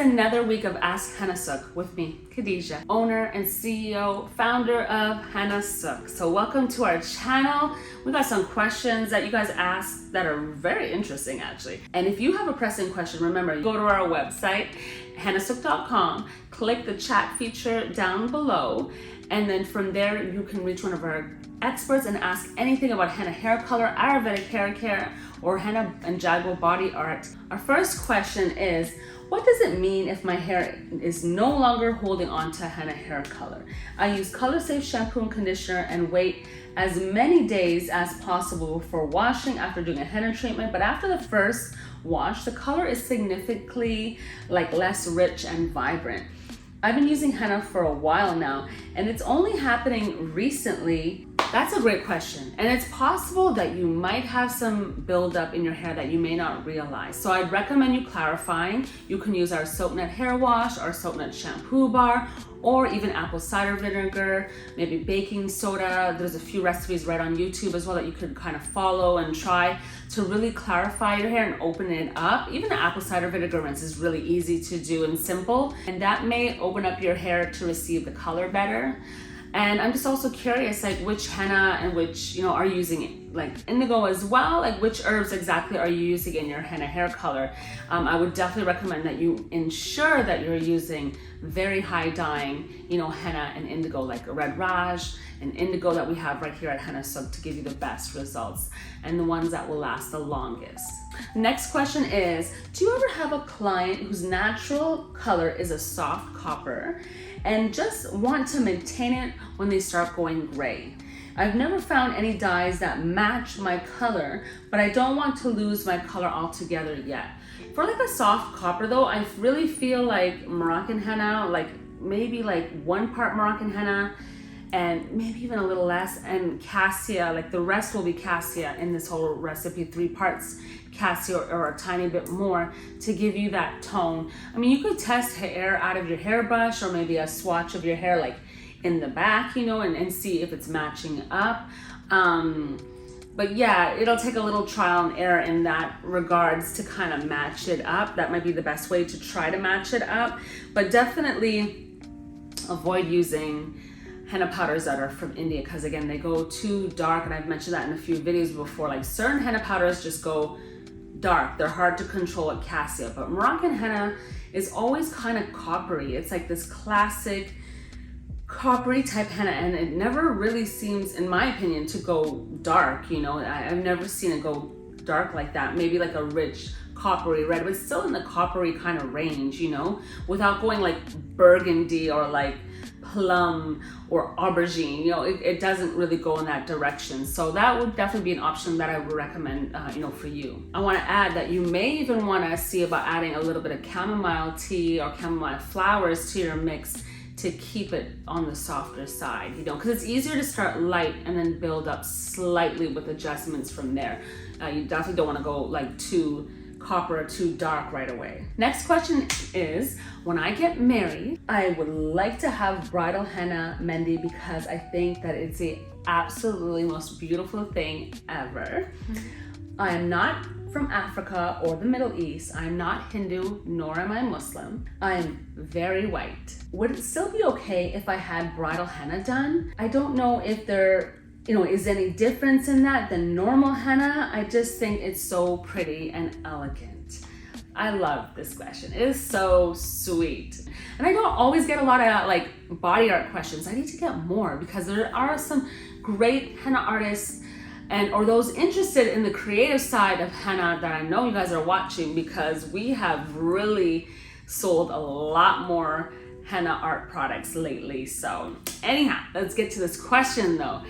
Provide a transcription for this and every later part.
another week of Ask Hennasooq with me, Khadija, owner and CEO, founder of Hennasooq. So welcome to our channel. We got some questions that you guys asked that are very interesting actually. And if you have a pressing question, remember, go to our website, hennasooq.com, click the chat feature down below, and then from there you can reach one of our experts and ask anything about henna hair color, Ayurvedic hair care, or henna and jaguar body art. Our first question is, what does it mean if my hair is no longer holding on to henna hair color? I use color safe shampoo and conditioner and wait as many days as possible before washing after doing a henna treatment, but after the first wash, the color is significantly less rich and vibrant. I've been using henna for a while now, and it's only happening recently. That's a great question. And it's possible that you might have some buildup in your hair that you may not realize. So I'd recommend you clarifying. You can use our soap nut hair wash, our soap nut shampoo bar, or even apple cider vinegar, maybe baking soda. There's a few recipes right on YouTube as well that you could kind of follow and try to really clarify your hair and open it up. Even the apple cider vinegar rinse is really easy to do and simple, and that may open up your hair to receive the color better. And I'm just also curious, which henna and which, are you using it? Indigo as well? Which herbs exactly are you using in your henna hair color? I would definitely recommend that you ensure that you're using very high dyeing, henna and indigo, like a red raj and indigo that we have right here at Hennasooq to give you the best results and the ones that will last the longest. Next question is, do you ever have a client whose natural color is a soft copper and just want to maintain it when they start going gray? I've never found any dyes that match my color, but I don't want to lose my color altogether yet. For a soft copper though, I really feel like Moroccan henna, maybe 1 part Moroccan henna and maybe even a little less, and cassia, the rest will be cassia in this whole recipe, 3 parts cassia or a tiny bit more to give you that tone. I mean, you could test hair out of your hairbrush or maybe a swatch of your hair in the back, and see if it's matching up. But yeah, it'll take a little trial and error in that regards to kind of match it up. That might be the best way to try to match it up, but definitely avoid using henna powders that are from India, because again, they go too dark, and I've mentioned that in a few videos before. Certain henna powders just go dark. They're hard to control at cassia, but Moroccan henna is always kind of coppery. It's this classic coppery type henna, and it never really seems, in my opinion, to go dark. I've never seen it go dark like that. Maybe a rich coppery red, but still in the coppery kind of range, without going burgundy or plum or aubergine. It doesn't really go in that direction. So that would definitely be an option that I would recommend, for you. I want to add that you may even want to see about adding a little bit of chamomile tea or chamomile flowers to your mix to keep it on the softer side, because it's easier to start light and then build up slightly with adjustments from there. You definitely don't want to go too copper or too dark right away. Next question is, when I get married, I would like to have bridal henna mehndi because I think that it's the absolutely most beautiful thing ever. I am not from Africa or the Middle East. I'm not Hindu, nor am I Muslim. I'm very white. Would it still be okay if I had bridal henna done? I don't know if there is any difference in that than normal henna. I just think it's so pretty and elegant. I love this question. It is so sweet. And I don't always get a lot of body art questions. I need to get more because there are some great henna artists or those interested in the creative side of henna that I know you guys are watching, because we have really sold a lot more henna art products lately. So anyhow, let's get to this question though.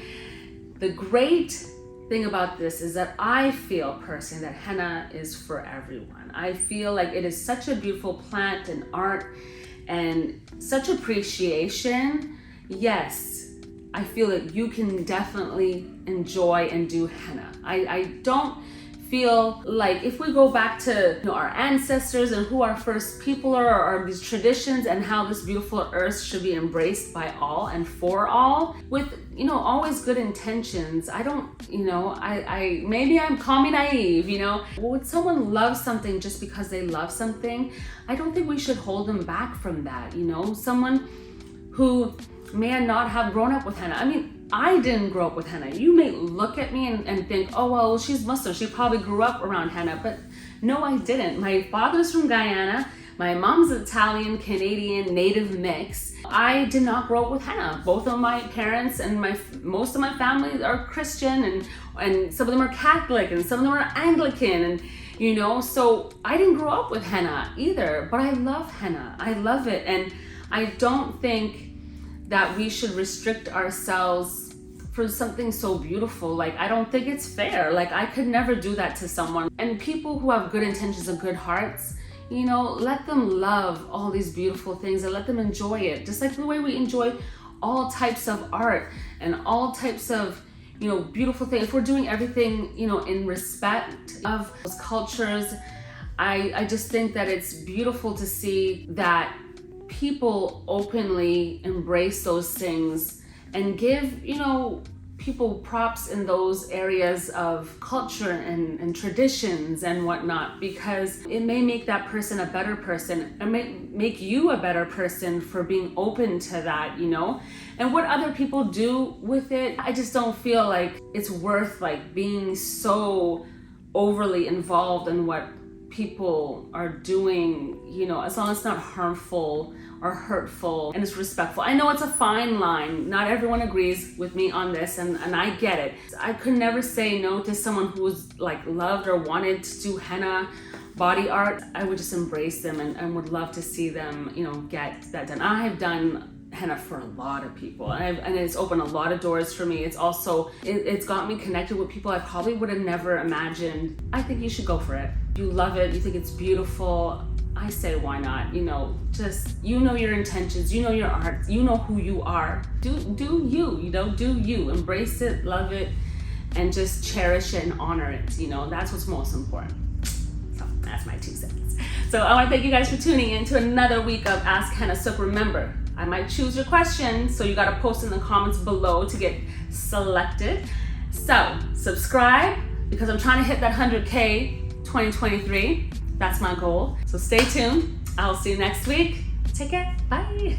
The great thing about this is that I feel personally that henna is for everyone. I feel like it is such a beautiful plant and art and such appreciation. Yes, I feel that you can definitely enjoy and do henna. I don't feel like if we go back to our ancestors and who our first people are, or these traditions and how this beautiful earth should be embraced by all and for all, with always good intentions. I don't, I maybe I'm call me naive, would someone love something just because they love something? I don't think we should hold them back from that. Someone who may not have grown up with henna. I mean, I didn't grow up with henna. You may look at me and think, oh, well, she's Muslim. She probably grew up around henna. But no, I didn't. My father's from Guyana. My mom's Italian, Canadian, native mix. I did not grow up with henna. Both of my parents and most of my family are Christian, and some of them are Catholic, and some of them are Anglican, and so I didn't grow up with henna either, but I love henna. I love it, and I don't think that we should restrict ourselves for something so beautiful. Like, I don't think it's fair. Like, I could never do that to someone. And people who have good intentions and good hearts, let them love all these beautiful things and let them enjoy it. Just like the way we enjoy all types of art and all types of, beautiful things. If we're doing everything, in respect of those cultures, I just think that it's beautiful to see that people openly embrace those things and give, people props in those areas of culture and traditions and whatnot, because it may make that person a better person, and make you a better person for being open to that, and what other people do with it. I just don't feel like it's worth being so overly involved in what people are doing, as long as it's not harmful or hurtful and it's respectful. I know it's a fine line. Not everyone agrees with me on this, and I get it. I could never say no to someone who was loved or wanted to do henna body art. I would just embrace them and would love to see them, get that done. I have done henna for a lot of people, and it's opened a lot of doors for me. It's also, it's got me connected with people I probably would have never imagined. I think you should go for it. You love it, you think it's beautiful, I say why not? Just, your intentions, your art, who you are. Do you, do you. Embrace it, love it, and just cherish it and honor it. That's what's most important. So that's my 2 cents. So I want to thank you guys for tuning in to another week of Ask Hennasooq. Remember, I might choose your question, so you got to post in the comments below to get selected. So subscribe, because I'm trying to hit that 100K 2023. That's my goal. So stay tuned. I'll see you next week. Take care. Bye.